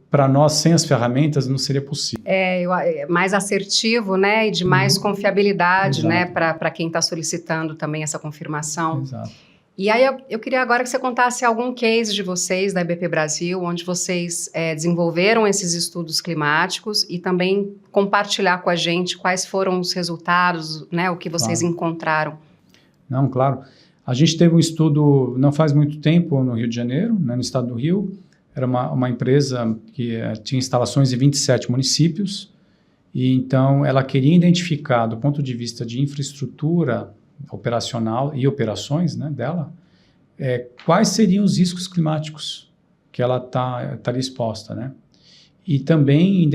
para nós, sem as ferramentas, não seria possível. É mais assertivo, né, e de mais confiabilidade, né, para quem está solicitando também essa confirmação. Exato. E aí eu queria agora que você contasse algum case de vocês, da EBP Brasil, onde vocês desenvolveram esses estudos climáticos e também compartilhar com a gente quais foram os resultados, né, o que vocês encontraram. Não, claro. A gente teve um estudo não faz muito tempo no Rio de Janeiro, né, no estado do Rio. Era uma empresa que tinha instalações em 27 municípios, e então ela queria identificar, do ponto de vista de infraestrutura operacional e operações, né, dela, quais seriam os riscos climáticos que ela estaria exposta, né? E também,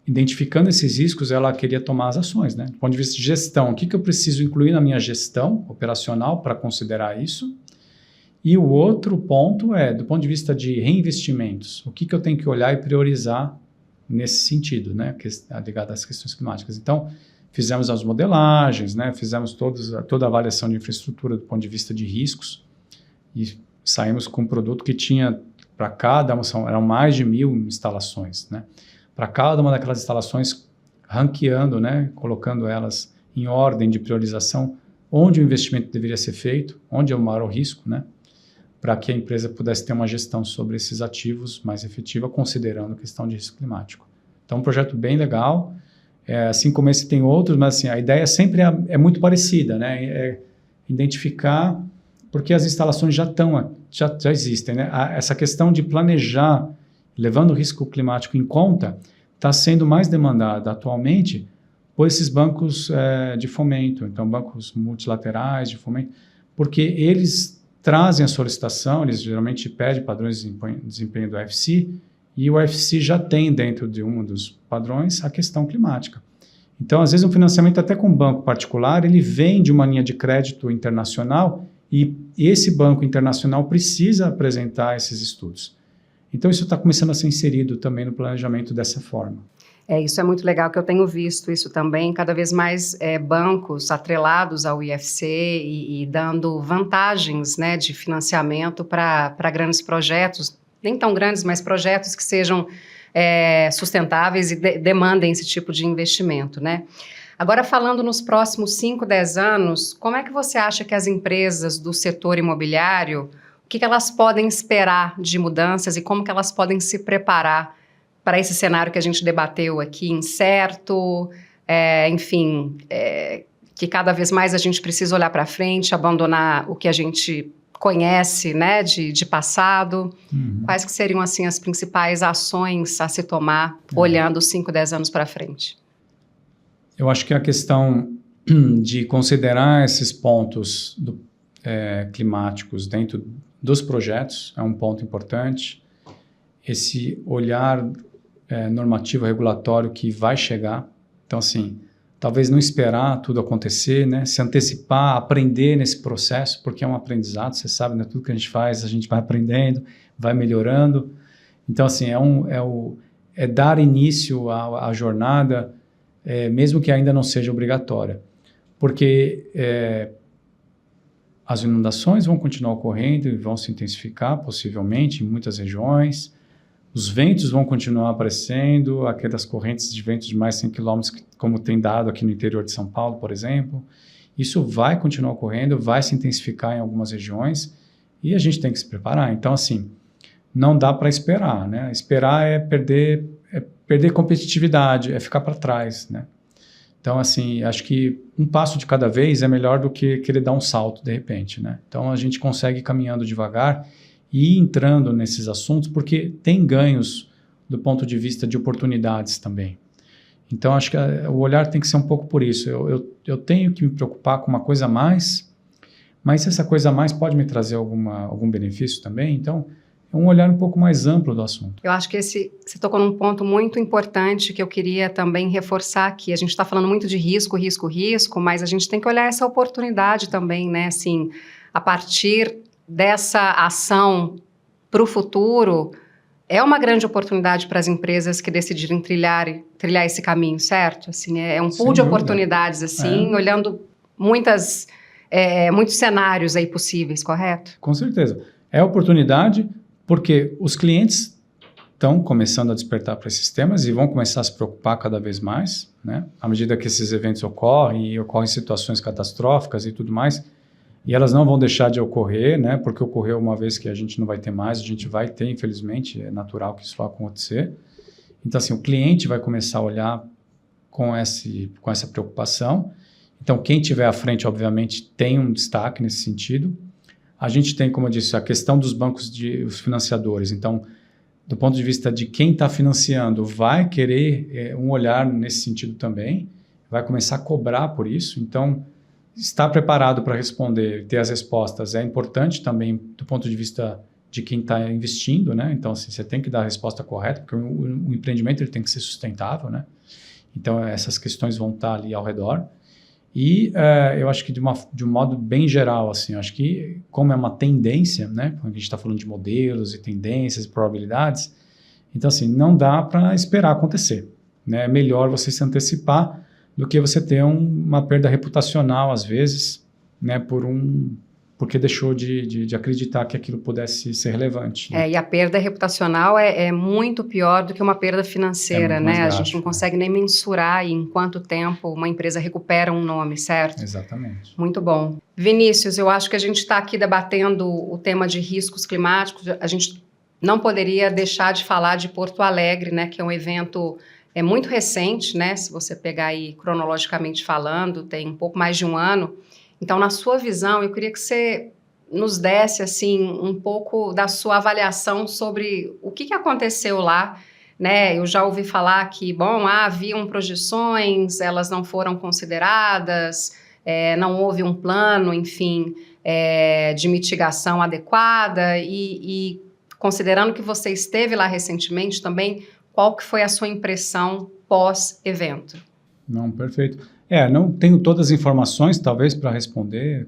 identificando esses riscos, ela queria tomar as ações, né? Do ponto de vista de gestão, o que eu preciso incluir na minha gestão operacional para considerar isso? E o outro ponto do ponto de vista de reinvestimentos, o que eu tenho que olhar e priorizar nesse sentido, né, ligado às questões climáticas. Então, fizemos as modelagens, né, fizemos toda a avaliação de infraestrutura do ponto de vista de riscos e saímos com um produto que tinha, para cada uma, eram mais de 1.000 instalações, né, para cada uma daquelas instalações, ranqueando, né, colocando elas em ordem de priorização, onde o investimento deveria ser feito, onde é o maior risco, né, para que a empresa pudesse ter uma gestão sobre esses ativos mais efetiva, considerando a questão de risco climático. Então, um projeto bem legal, assim como esse tem outros, mas assim, a ideia sempre é muito parecida, né? Identificar, porque as instalações já existem, né? Essa questão de planejar, levando o risco climático em conta, está sendo mais demandada atualmente por esses bancos de fomento, então bancos multilaterais de fomento, porque eles trazem a solicitação, eles geralmente pedem padrões de desempenho do UFC, e o UFC já tem dentro de um dos padrões a questão climática. Então, às vezes, um financiamento até com um banco particular, ele vem de uma linha de crédito internacional e esse banco internacional precisa apresentar esses estudos. Então, isso está começando a ser inserido também no planejamento dessa forma. Isso é muito legal, que eu tenho visto isso também, cada vez mais bancos atrelados ao IFC e dando vantagens, né, de financiamento para grandes projetos, nem tão grandes, mas projetos que sejam sustentáveis e demandem esse tipo de investimento, né? Agora, falando nos próximos 5, 10 anos, como é que você acha que as empresas do setor imobiliário, o que elas podem esperar de mudanças e como que elas podem se preparar para esse cenário que a gente debateu aqui, incerto, enfim, que cada vez mais a gente precisa olhar para frente, abandonar o que a gente conhece, né, de passado. Quais que seriam, assim, as principais ações a se tomar, olhando 5, 10 anos para frente? Eu acho que a questão de considerar esses pontos climáticos dentro dos projetos é um ponto importante. Esse olhar normativo regulatório que vai chegar. Então, assim, talvez não esperar tudo acontecer, né? Se antecipar, aprender nesse processo, porque é um aprendizado, você sabe, né? Tudo que a gente faz, a gente vai aprendendo, vai melhorando. Então, assim, é dar início à jornada, mesmo que ainda não seja obrigatória. Porque as inundações vão continuar ocorrendo e vão se intensificar, possivelmente, em muitas regiões. Os ventos vão continuar aparecendo, aquelas correntes de ventos de mais de 100 km, como tem dado aqui no interior de São Paulo, por exemplo. Isso vai continuar ocorrendo, vai se intensificar em algumas regiões e a gente tem que se preparar. Então, assim, não dá para esperar, né? Esperar é perder competitividade, é ficar para trás, né? Então, assim, acho que um passo de cada vez é melhor do que querer dar um salto de repente, né? Então, a gente consegue ir caminhando devagar e ir entrando nesses assuntos, porque tem ganhos do ponto de vista de oportunidades também. Então, acho que o olhar tem que ser um pouco por isso. Eu tenho que me preocupar com uma coisa a mais, mas essa coisa a mais pode me trazer algum benefício também. Então, é um olhar um pouco mais amplo do assunto. Eu acho que você tocou num ponto muito importante que eu queria também reforçar aqui. A gente está falando muito de risco, mas a gente tem que olhar essa oportunidade também, né? Assim, a partir dessa ação para o futuro, é uma grande oportunidade para as empresas que decidirem trilhar esse caminho, certo? Assim, é um pool de oportunidades, assim, olhando muitos cenários aí possíveis, correto? Com certeza. É oportunidade porque os clientes estão começando a despertar para esses temas e vão começar a se preocupar cada vez mais, né? À medida que esses eventos ocorrem e ocorrem situações catastróficas e tudo mais, e elas não vão deixar de ocorrer, né? Porque ocorreu uma vez que a gente não vai ter mais, a gente vai ter, infelizmente, é natural que isso vá acontecer. Então, assim, o cliente vai começar a olhar com essa preocupação. Então, quem estiver à frente, obviamente, tem um destaque nesse sentido. A gente tem, como eu disse, a questão dos bancos, os financiadores. Então, do ponto de vista de quem está financiando, vai querer um olhar nesse sentido também, vai começar a cobrar por isso. Então, estar preparado para responder, ter as respostas é importante também do ponto de vista de quem está investindo, né? Então, assim, você tem que dar a resposta correta, porque o empreendimento ele tem que ser sustentável, né? Então, essas questões vão estar ali ao redor. E eu acho que de um modo bem geral, assim, eu acho que como é uma tendência, né? Quando a gente está falando de modelos e tendências e probabilidades, então, assim, não dá para esperar acontecer, né? É melhor você se antecipar do que você ter uma perda reputacional, às vezes, né? Porque deixou de acreditar que aquilo pudesse ser relevante. Né? E a perda reputacional é muito pior do que uma perda financeira, né? Grave, a gente não consegue nem mensurar em quanto tempo uma empresa recupera um nome, certo? Exatamente. Muito bom. Vinícius, eu acho que a gente está aqui debatendo o tema de riscos climáticos. A gente não poderia deixar de falar de Porto Alegre, né? Que é um evento muito recente, né? Se você pegar aí cronologicamente falando, tem um pouco mais de um ano. Então, na sua visão, eu queria que você nos desse, assim, um pouco da sua avaliação sobre o que aconteceu lá, né? Eu já ouvi falar que, haviam projeções, elas não foram consideradas, não houve um plano, enfim, de mitigação adequada e considerando que você esteve lá recentemente também, qual que foi a sua impressão pós-evento? Não, perfeito. Não tenho todas as informações, talvez, para responder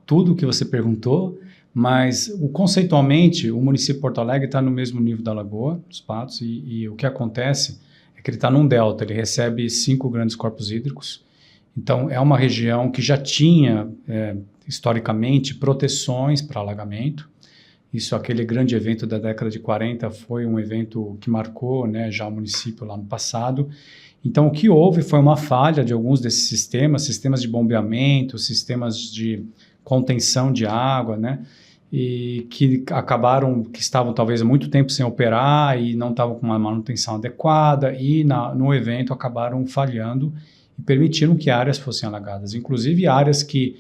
tudo o que você perguntou, mas conceitualmente o município de Porto Alegre está no mesmo nível da Lagoa dos Patos e o que acontece é que ele está num delta, ele recebe 5 grandes corpos hídricos, então é uma região que já tinha, historicamente, proteções para alagamento. Isso, aquele grande evento da década de 40 foi um evento que marcou, né, já o município lá no passado. Então, o que houve foi uma falha de alguns desses sistemas de bombeamento, sistemas de contenção de água, né? E que estavam talvez há muito tempo sem operar e não estavam com uma manutenção adequada e no evento acabaram falhando e permitiram que áreas fossem alagadas. Inclusive áreas que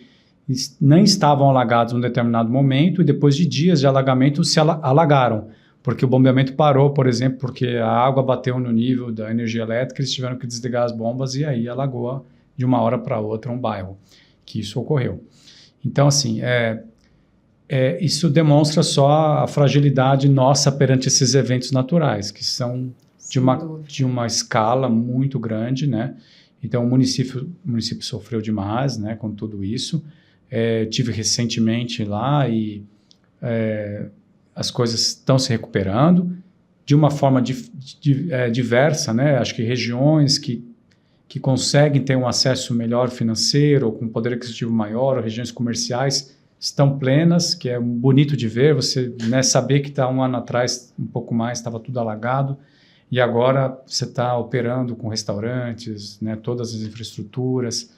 nem estavam alagadas em um determinado momento e depois de dias de alagamento se alagaram. Porque o bombeamento parou, por exemplo, porque a água bateu no nível da energia elétrica, eles tiveram que desligar as bombas e aí alagou de uma hora para outra um bairro, que isso ocorreu. Então, assim, isso demonstra só a fragilidade nossa perante esses eventos naturais, que são de uma escala muito grande, né? Então, o município sofreu demais, né, com tudo isso. Tive recentemente lá e as coisas estão se recuperando de uma forma diversa, né? Acho que regiões que conseguem ter um acesso melhor financeiro, ou com poder aquisitivo maior, ou regiões comerciais estão plenas, que é bonito de ver, você, né, saber que um ano atrás, um pouco mais, estava tudo alagado, e agora você está operando com restaurantes, né, todas as infraestruturas,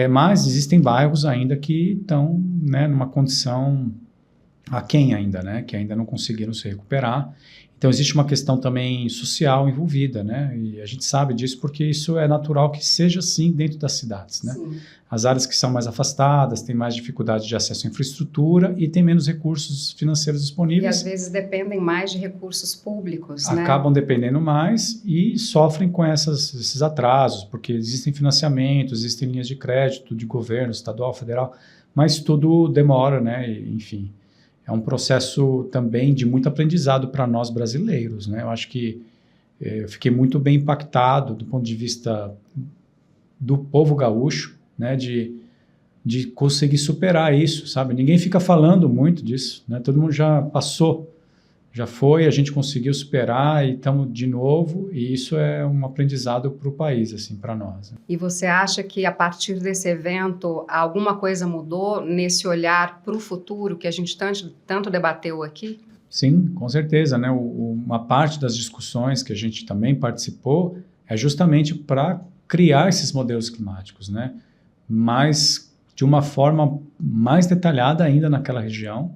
mas existem bairros ainda que estão, né, numa condição aquém ainda, né, que ainda não conseguiram se recuperar. Então, existe uma questão também social envolvida, né, e a gente sabe disso porque isso é natural que seja assim dentro das cidades, né. Sim. As áreas que são mais afastadas têm mais dificuldade de acesso à infraestrutura e têm menos recursos financeiros disponíveis. E às vezes dependem mais de recursos públicos, né? Acabam dependendo mais e sofrem com esses atrasos, porque existem financiamentos, existem linhas de crédito de governo, estadual, federal, mas tudo demora, né, e, enfim. É um processo também de muito aprendizado para nós brasileiros, né? Eu acho que eu fiquei muito bem impactado do ponto de vista do povo gaúcho, né? De conseguir superar isso, sabe? Ninguém fica falando muito disso, né? Todo mundo já passou já foi, a gente conseguiu superar e estamos de novo, e isso é um aprendizado para o país, assim, para nós. E você acha que a partir desse evento alguma coisa mudou nesse olhar para o futuro que a gente tanto debateu aqui? Sim, com certeza, né? Uma parte das discussões que a gente também participou é justamente para criar esses modelos climáticos, né? Mas de uma forma mais detalhada ainda naquela região,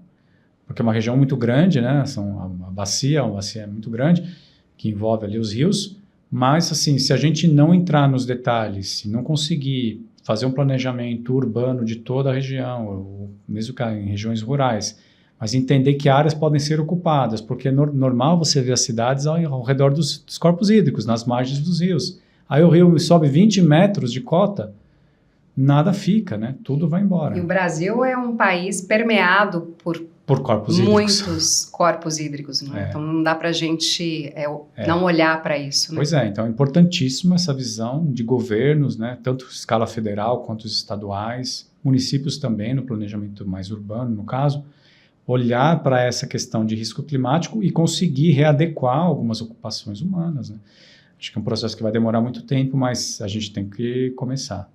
porque é uma região muito grande, né? Uma bacia é muito grande, que envolve ali os rios, mas assim, se a gente não entrar nos detalhes, se não conseguir fazer um planejamento urbano de toda a região, ou mesmo que em regiões rurais, mas entender que áreas podem ser ocupadas, porque é normal você ver as cidades ao redor dos corpos hídricos, nas margens dos rios. Aí o rio sobe 20 metros de cota, nada fica, né? Tudo vai embora. E o Brasil é um país permeado por corpos hídricos. Muitos corpos hídricos, né? Então não dá para a gente não olhar para isso. Né? Pois é, então é importantíssima essa visão de governos, né? Tanto escala federal quanto os estaduais, municípios também, no planejamento mais urbano, no caso, olhar para essa questão de risco climático e conseguir readequar algumas ocupações humanas. Né? Acho que é um processo que vai demorar muito tempo, mas a gente tem que começar.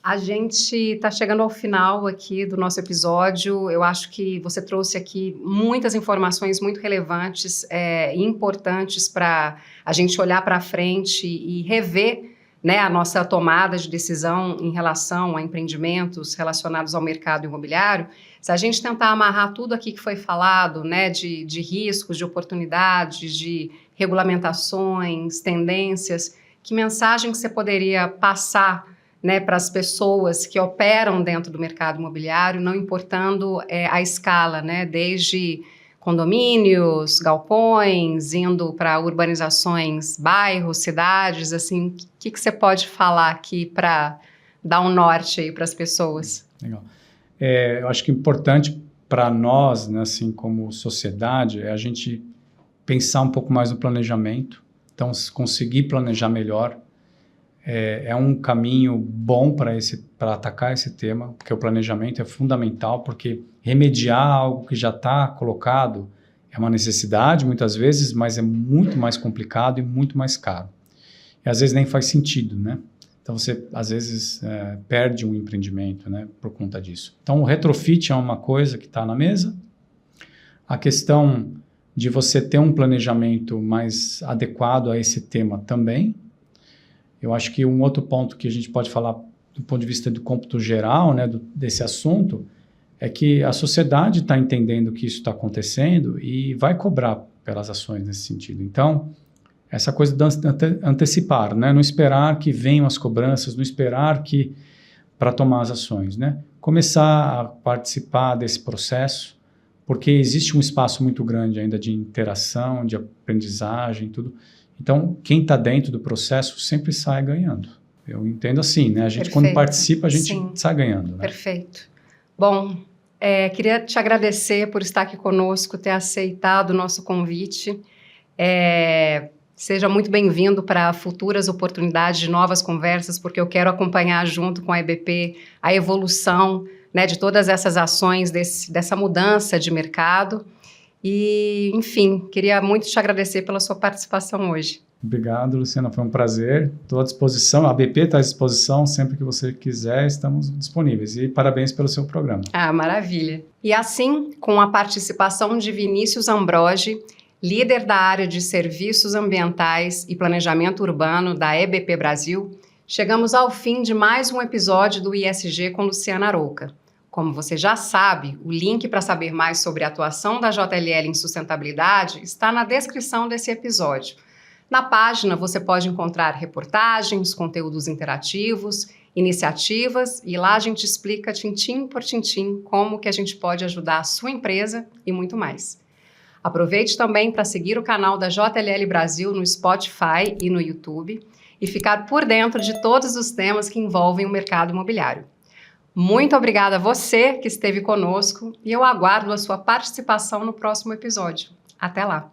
A gente está chegando ao final aqui do nosso episódio. Eu acho que você trouxe aqui muitas informações muito relevantes e importantes para a gente olhar para frente e rever, né, a nossa tomada de decisão em relação a empreendimentos relacionados ao mercado imobiliário. Se a gente tentar amarrar tudo aqui que foi falado, né, de riscos, de oportunidades, de regulamentações, tendências, que mensagem que você poderia passar, né, para as pessoas que operam dentro do mercado imobiliário, não importando a escala, né, desde condomínios, galpões, indo para urbanizações, bairros, cidades, assim, o que você pode falar aqui para dar um norte aí para as pessoas? Legal. Eu acho que importante para nós, né, assim, como sociedade, é a gente pensar um pouco mais no planejamento, então conseguir planejar melhor. É um caminho bom para atacar esse tema, porque o planejamento é fundamental, porque remediar algo que já está colocado é uma necessidade, muitas vezes, mas é muito mais complicado e muito mais caro. E às vezes nem faz sentido, né? Então você, às vezes, perde um empreendimento, né, por conta disso. Então o retrofit é uma coisa que está na mesa. A questão de você ter um planejamento mais adequado a esse tema também. Eu acho que um outro ponto que a gente pode falar do ponto de vista do cômputo geral, né, desse assunto, é que a sociedade está entendendo que isso está acontecendo e vai cobrar pelas ações nesse sentido. Então, essa coisa de antecipar, né, não esperar que venham as cobranças, não esperar que para tomar as ações, né, começar a participar desse processo, porque existe um espaço muito grande ainda de interação, de aprendizagem, tudo. Então, quem está dentro do processo sempre sai ganhando. Eu entendo assim, né? A gente, Perfeito. Quando participa, a gente Sim. sai ganhando. Né? Perfeito. Bom, queria te agradecer por estar aqui conosco, ter aceitado o nosso convite. Seja muito bem-vindo para futuras oportunidades de novas conversas, porque eu quero acompanhar junto com a EBP a evolução, né, de todas essas ações, dessa mudança de mercado. E, enfim, queria muito te agradecer pela sua participação hoje. Obrigado, Luciana, foi um prazer. Estou à disposição, a ABP está à disposição, sempre que você quiser, estamos disponíveis. E parabéns pelo seu programa. Ah, maravilha. E assim, com a participação de Vinícius Ambrogi, líder da área de Serviços Ambientais e Planejamento Urbano da EBP Brasil, chegamos ao fim de mais um episódio do ISG com Luciana Arouca. Como você já sabe, o link para saber mais sobre a atuação da JLL em sustentabilidade está na descrição desse episódio. Na página você pode encontrar reportagens, conteúdos interativos, iniciativas e lá a gente explica tintim por tintim como que a gente pode ajudar a sua empresa e muito mais. Aproveite também para seguir o canal da JLL Brasil no Spotify e no YouTube e ficar por dentro de todos os temas que envolvem o mercado imobiliário. Muito obrigada a você que esteve conosco e eu aguardo a sua participação no próximo episódio. Até lá!